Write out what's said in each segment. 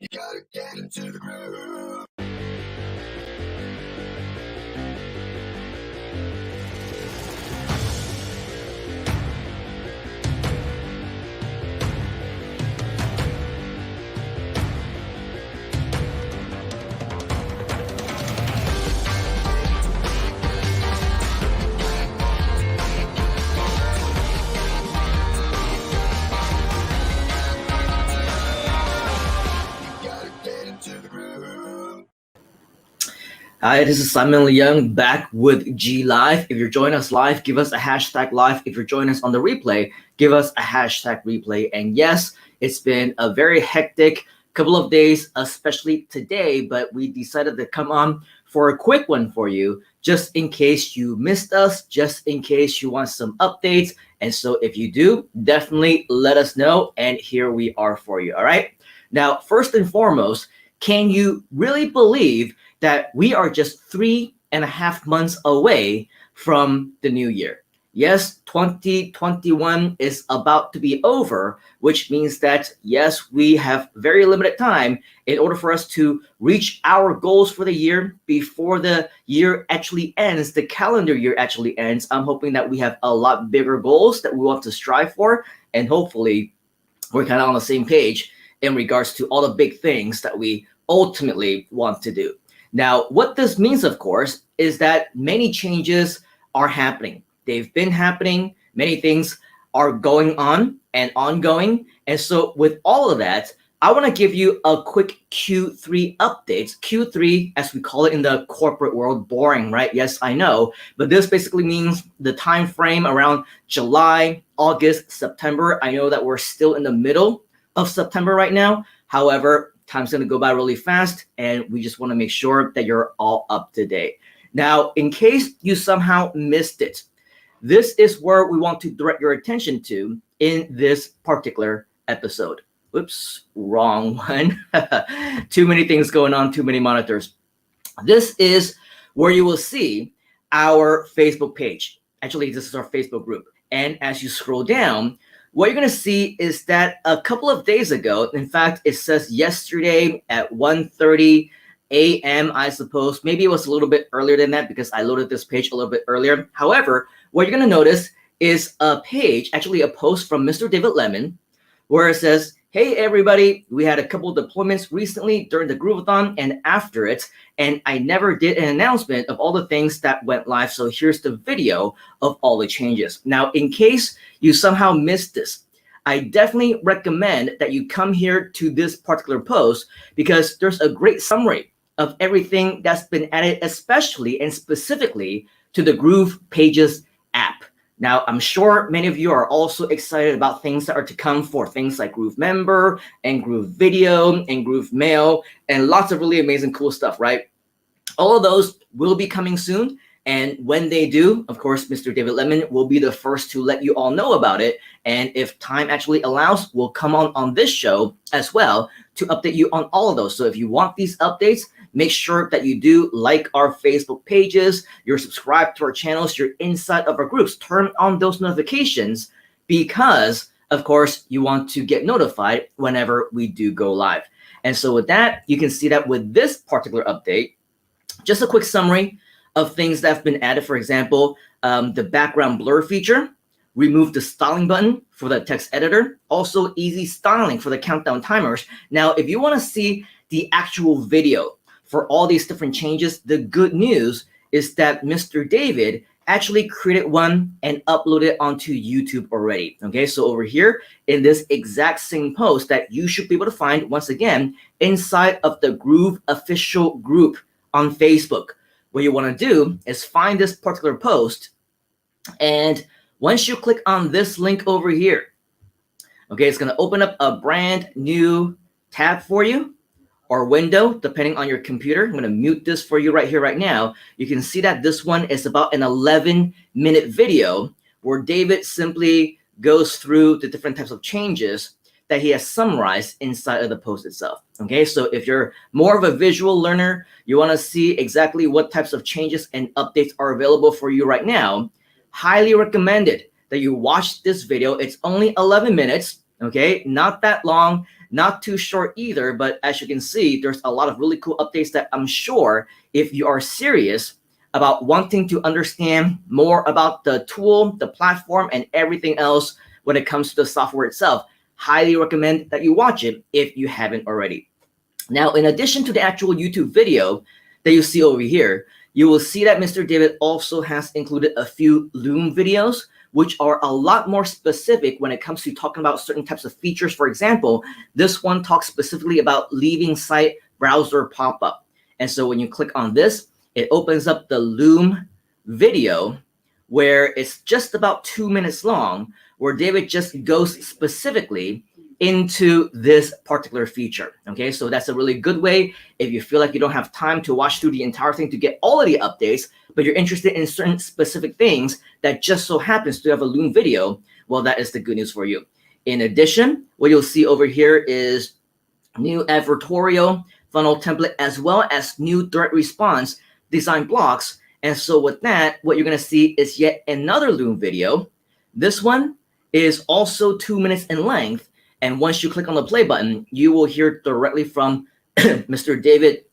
You gotta get into the groove. Hi, this is Simon Leung back with GLIVE. If you're joining us live, give us a hashtag live. If you're joining us on the replay, give us a hashtag replay. And yes, it's been a very hectic couple of days, especially today, but we decided to come on for a quick one for you, just in case you missed us, just in case you want some updates. And so if you do, definitely let us know. And here we are for you. All right. Now, first and foremost, can you really believe that we are just 3.5 months away from the new year? Yes, 2021 is about to be over, which means that, yes, we have very limited time in order for us to reach our goals for the year before the year actually ends, the calendar year actually ends. I'm hoping that we have a lot bigger goals that we want to strive for, and hopefully we're kind of on the same page in regards to all the big things that we ultimately want to do. Now, what this means, of course, is that many changes are happening. They've been happening. Many things are going on and ongoing. And so with all of that, I want to give you a quick Q3 update. Q3, as we call it in the corporate world, boring, right? Yes, I know. But this basically means the time frame around July, August, September. I know that we're still in the middle of September right now. However, time's going to go by really fast, and we just want to make sure that you're all up to date. Now, in case you somehow missed it, this is where we want to direct your attention to in this particular episode. Oops, wrong one. Too many things going on, too many monitors. This is where you will see our Facebook page. Actually, this is our Facebook group. And as you scroll down, what you're going to see is that a couple of days ago, in fact, it says yesterday at 1:30 a.m., I suppose. Maybe it was a little bit earlier than that because I loaded this page a little bit earlier. However, what you're going to notice is a page, actually a post from Mr. David Lemon, where it says, hey, everybody, we had a couple of deployments recently during the Groovathon and after it, and I never did an announcement of all the things that went live. So here's the video of all the changes. Now, in case you somehow missed this, I definitely recommend that you come here to this particular post because there's a great summary of everything that's been added, especially and specifically to the GroovePages app. Now, I'm sure many of you are also excited about things that are to come for things like Groove Member and Groove Video and Groove Mail and lots of really amazing cool stuff, right? All of those will be coming soon. And when they do, of course, Mr. David Lemon will be the first to let you all know about it. And if time actually allows, we'll come on this show as well to update you on all of those. So if you want these updates, make sure that you do like our Facebook pages, you're subscribed to our channels, you're inside of our groups. Turn on those notifications because, of course, you want to get notified whenever we do go live. And so with that, you can see that with this particular update, just a quick summary of things that have been added. For example, the background blur feature, remove the styling button for the text editor, also easy styling for the countdown timers. Now, if you want to see the actual video for all these different changes, the good news is that Mr. David actually created one and uploaded it onto YouTube already. Okay, so over here in this exact same post that you should be able to find once again inside of the Groove official group on Facebook. What you want to do is find this particular post, and once you click on this link over here, okay, it's going to open up a brand new tab for you or window, depending on your computer. I'm going to mute this for you right here, right now. You can see that this one is about an 11-minute video where David simply goes through the different types of changes that he has summarized inside of the post itself. Okay, so if you're more of a visual learner, you want to see exactly what types of changes and updates are available for you right now, highly recommended that you watch this video. It's only 11 minutes, okay, not that long. not too short either, but as you can see, there's a lot of really cool updates that I'm sure if you are serious about wanting to understand more about the tool, the platform, and everything else when it comes to the software itself, highly recommend that you watch it if you haven't already. Now, in addition to the actual YouTube video that you see over here, you will see that Mr. David also has included a few Leung videos, which are a lot more specific when it comes to talking about certain types of features. For example, this one talks specifically about leaving site browser pop-up. And so when you click on this, it opens up the Leung video where it's just about 2 minutes long, where David just goes specifically into this particular feature. Okay, so that's a really good way if you feel like you don't have time to watch through the entire thing to get all of the updates, but you're interested in certain specific things that just so happens to have a Leung video. Well, that is the good news for you. In addition, what you'll see over here is new advertorial funnel template, as well as new direct response design blocks. And so with that, what you're going to see is yet another Leung video. This one is also 2 minutes in length. And once you click on the play button, you will hear directly from Mr. David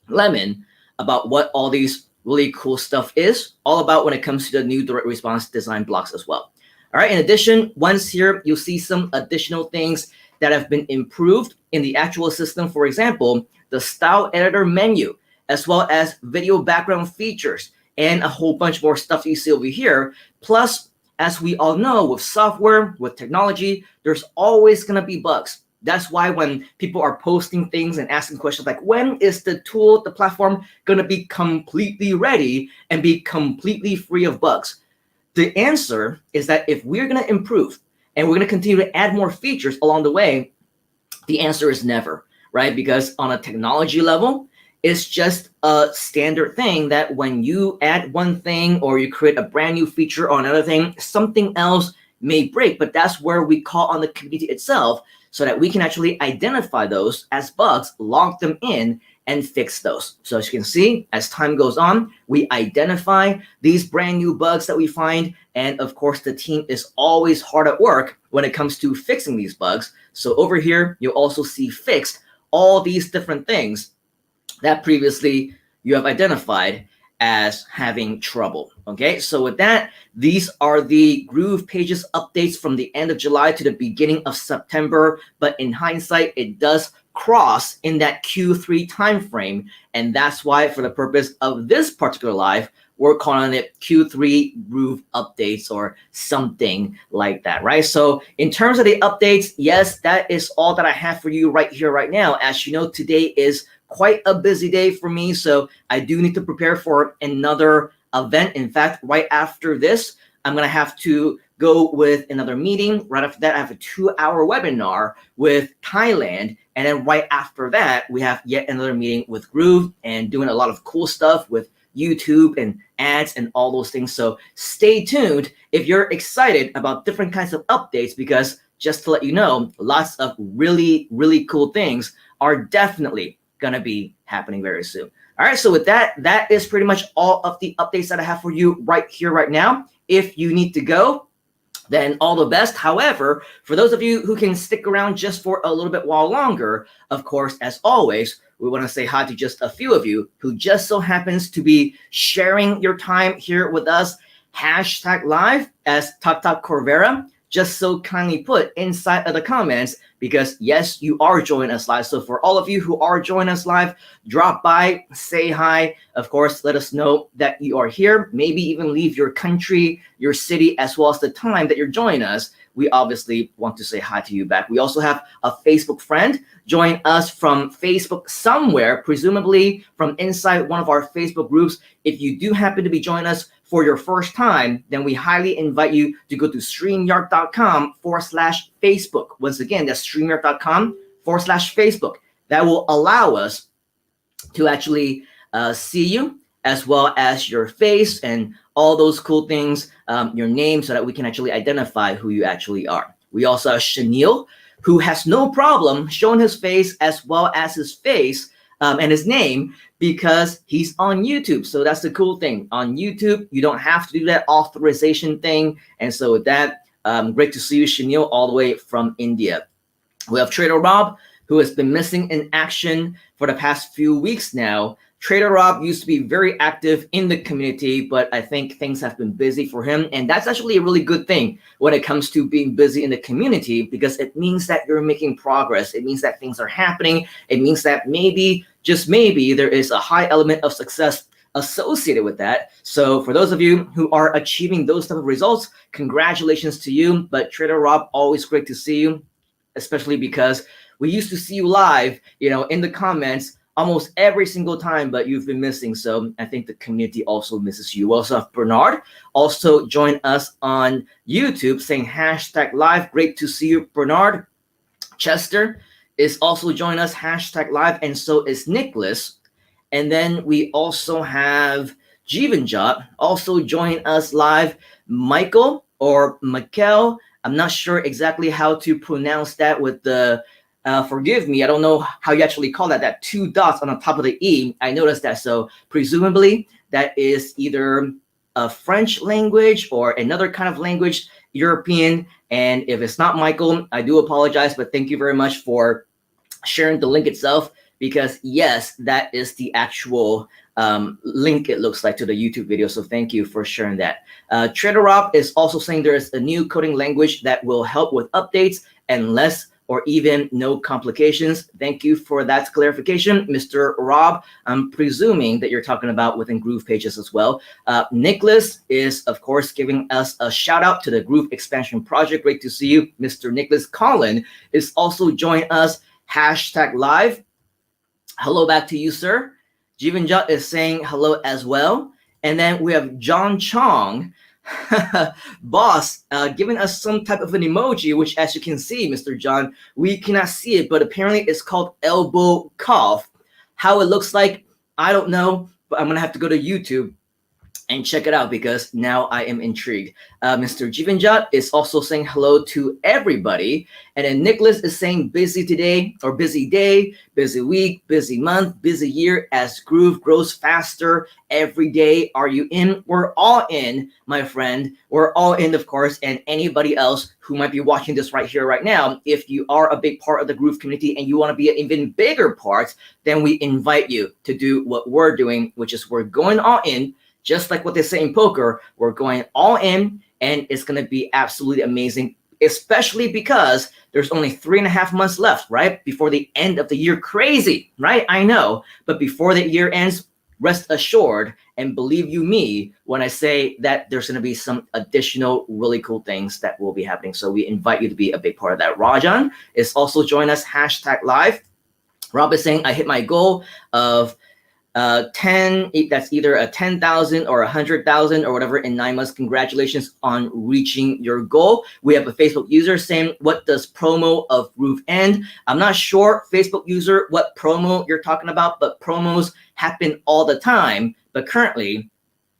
Leung about what all these really cool stuff is all about when it comes to the new direct response design blocks as well. All right. In addition, once here, you'll see some additional things that have been improved in the actual system. For example, the style editor menu, as well as video background features, and a whole bunch more stuff you see over here. Plus, as we all know, with software, with technology, there's always going to be bugs. That's why when people are posting things and asking questions like, when is the tool, the platform going to be completely ready and be completely free of bugs? The answer is that if we're going to improve and we're going to continue to add more features along the way, the answer is never, right? Because on a technology level, it's just a standard thing that when you add one thing or you create a brand new feature or another thing, something else may break. But that's where we call on the community itself so that we can actually identify those as bugs, log them in, and fix those. So as you can see, as time goes on, we identify these brand new bugs that we find. And of course, the team is always hard at work when it comes to fixing these bugs. So over here, you'll also see fixed all these different things that previously you have identified as having trouble. Okay, so with that, these are the GroovePages updates from the end of July to the beginning of September. But in hindsight, it does cross in that Q3 timeframe. And that's why, for the purpose of this particular live, we're calling it Q3 Groove updates or something like that, right? So in terms of the updates, yes, that is all that I have for you right here, right now. As you know, today is quite a busy day for me, so I do need to prepare for another event. In fact, right after this, I'm going to have to go with another meeting. Right after that, I have a 2-hour webinar with Thailand. And then right after that, we have yet another meeting with Groove and doing a lot of cool stuff with YouTube and ads and all those things. So stay tuned if you're excited about different kinds of updates, because just to let you know, lots of really, really cool things are definitely going to be happening very soon. All right, so with that, that is pretty much all of the updates that I have for you right here, right now. If you need to go, then all the best. However, for those of you who can stick around just for a little bit while longer, of course, as always, we want to say hi to just a few of you who just so happens to be sharing your time here with us. #live, as Tata Corvera just so kindly put inside of the comments, because yes, you are joining us live. So for all of you who are joining us live, drop by, say hi. Of course, let us know that you are here. Maybe even leave your country, your city, as well as the time that you're joining us. We obviously want to say hi to you back. We also have a Facebook friend join us from Facebook somewhere, presumably from inside one of our Facebook groups. If you do happen to be joining us for your first time, then we highly invite you to go to StreamYard.com/Facebook. Once again, that's StreamYard.com/Facebook. That will allow us to actually see you, as well as your face and all those cool things, your name, so that we can actually identify who you actually are. We also have Chenille, who has no problem showing his face as well as his face and his name, because he's on YouTube. So that's the cool thing. On YouTube, you don't have to do that authorization thing. And so with that, great to see you, Chenille, all the way from India. We have Trader Rob, who has been missing in action for the past few weeks now. Trader Rob used to be very active in the community, but I think things have been busy for him. And that's actually a really good thing when it comes to being busy in the community, because it means that you're making progress. It means that things are happening. It means that maybe, just maybe, there is a high element of success associated with that. So for those of you who are achieving those type of results, congratulations to you. But Trader Rob, always great to see you, especially because we used to see you live, in the comments almost every single time, but you've been missing. So I think the community also misses you. We also have Bernard also join us on YouTube saying #live. Great to see you, Bernard. Chester is also joining us #live, and so is Nicholas. And then we also have Jivanjot also join us live. Michael or Mikel, I'm not sure exactly how to pronounce that with the forgive me, I don't know how you actually call that 2 dots on the top of the E. I noticed that. So presumably that is either a French language or another kind of language, European. And if it's not Michael, I do apologize, but thank you very much for sharing the link itself, because yes, that is the actual link, it looks like, to the YouTube video. So thank you for sharing that. Trader Rob is also saying there is a new coding language that will help with updates and less or even no complications. Thank you for that clarification, Mr. Rob. I'm presuming that you're talking about within GroovePages as well. Nicholas is, of course, giving us a shout out to the Groove Expansion Project. Great to see you, Mr. Nicholas. Colin is also joining us #live. Hello back to you, sir. Jivanjot is saying hello as well. And then we have John Chong, boss, giving us some type of an emoji, which, as you can see, Mr. John, we cannot see it, but apparently it's called elbow cough. How it looks like, I don't know, but I'm gonna have to go to YouTube and check it out, because now I am intrigued. Mr. Jivanjot is also saying hello to everybody. And then Nicholas is saying busy today, or busy day, busy week, busy month, busy year, as Groove grows faster every day. Are you in? We're all in, my friend. We're all in, of course, and anybody else who might be watching this right here, right now, if you are a big part of the Groove community and you want to be an even bigger part, then we invite you to do what we're doing, which is we're going all in. Just like what they say in poker, we're going all in, and it's going to be absolutely amazing, especially because there's only 3.5 months left, right? Before the end of the year. Crazy, right? I know. But before the year ends, rest assured, and believe you me when I say that there's going to be some additional really cool things that will be happening. So we invite you to be a big part of that. Rajan is also joining us #live. Rob is saying, I hit my goal of 10, that's either a 10,000 or 100,000 or whatever in 9 months. Congratulations on reaching your goal. We have a Facebook user saying, what does promo of Groove end? I'm not sure, Facebook user, what promo you're talking about, but promos happen all the time. But currently,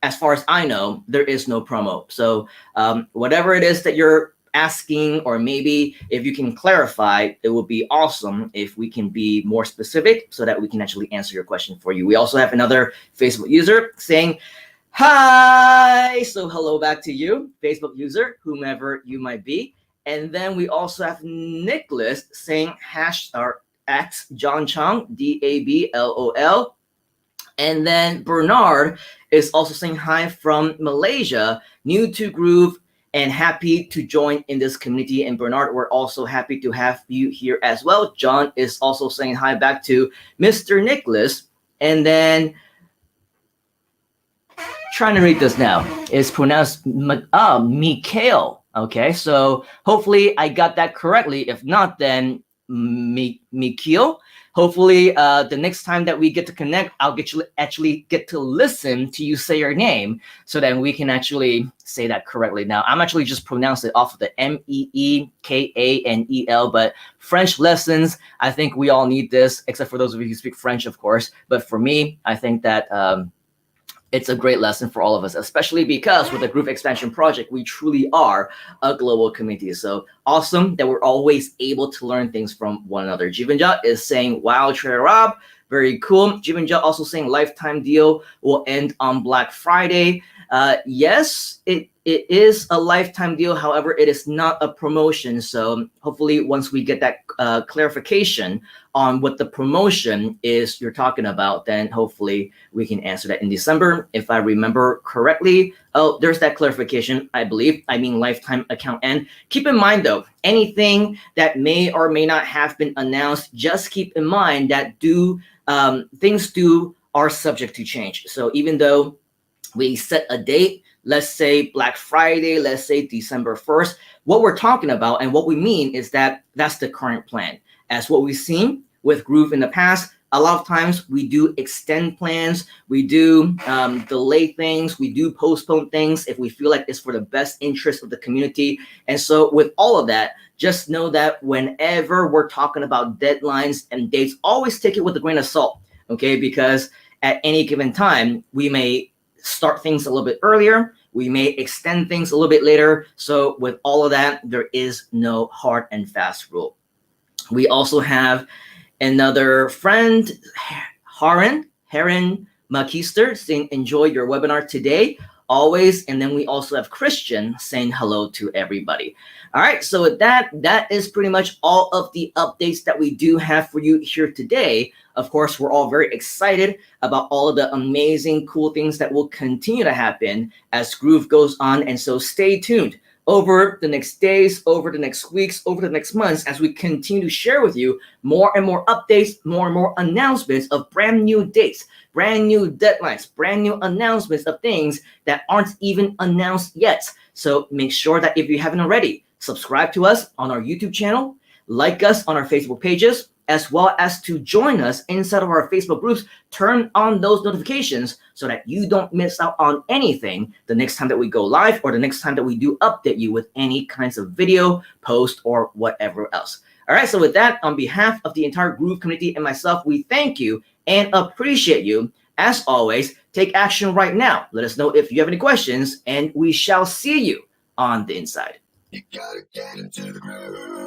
as far as I know, there is no promo. So whatever it is that you're asking, or maybe if you can clarify, it would be awesome if we can be more specific so that we can actually answer your question for you. We also have another Facebook user saying, hi. So hello back to you, Facebook user, whomever you might be. And then we also have Nicholas saying @John Chong, DABLOL. And then Bernard is also saying hi from Malaysia, new to Groove, and happy to join in this community. And Bernard, we're also happy to have you here as well. John is also saying hi back to Mr. Nicholas. And then, trying to read this now, it's pronounced Mikhail. Okay, so hopefully I got that correctly. If not, then Mikhail. Hopefully the next time that we get to connect, I'll actually get to listen to you say your name, so then we can actually say that correctly. Now, I'm actually just pronouncing it off of the MEEKANEL, but French lessons, I think we all need this, except for those of you who speak French, of course. But for me, I think that it's a great lesson for all of us, especially because with the Groove Expansion Project, we truly are a global community. So awesome that we're always able to learn things from one another. Jivanjot is saying, wow, Trader Rob, very cool. Jivanjot also saying lifetime deal will end on Black Friday. Yes, it is a lifetime deal. However, it is not a promotion. So hopefully once we get that clarification on what the promotion is you're talking about, then hopefully we can answer that in December. If I remember correctly, oh, there's that clarification, I believe. I mean lifetime account end. Keep in mind though, anything that may or may not have been announced, just keep in mind that things are subject to change. So even though we set a date, let's say Black Friday, let's say December 1st, what we're talking about and what we mean is that that's the current plan. As what we've seen with Groove in the past, a lot of times we do extend plans, we do delay things, we do postpone things if we feel like it's for the best interest of the community. And so with all of that, just know that whenever we're talking about deadlines and dates, always take it with a grain of salt, okay? Because at any given time, we may start things a little bit earlier, we may extend things a little bit later. So with all of that, there is no hard and fast rule. We also have another friend, Heron Makister, saying enjoy your webinar today, always. And then we also have Christian saying hello to everybody. All right, so with that is pretty much all of the updates that we do have for you here today. Of course, we're all very excited about all of the amazing, cool things that will continue to happen as Groove goes on. And so stay tuned over the next days, over the next weeks, over the next months, as we continue to share with you more and more updates, more and more announcements of brand new dates, brand new deadlines, brand new announcements of things that aren't even announced yet. So make sure that if you haven't already, subscribe to us on our YouTube channel, like us on our Facebook pages, as well as to join us inside of our Facebook groups. Turn on those notifications so that you don't miss out on anything the next time that we go live or the next time that we do update you with any kinds of video, post, or whatever else. All right, so with that, on behalf of the entire Groove community and myself, we thank you and appreciate you. As always, take action right now. Let us know if you have any questions, and we shall see you on the inside. You gotta get into the groove.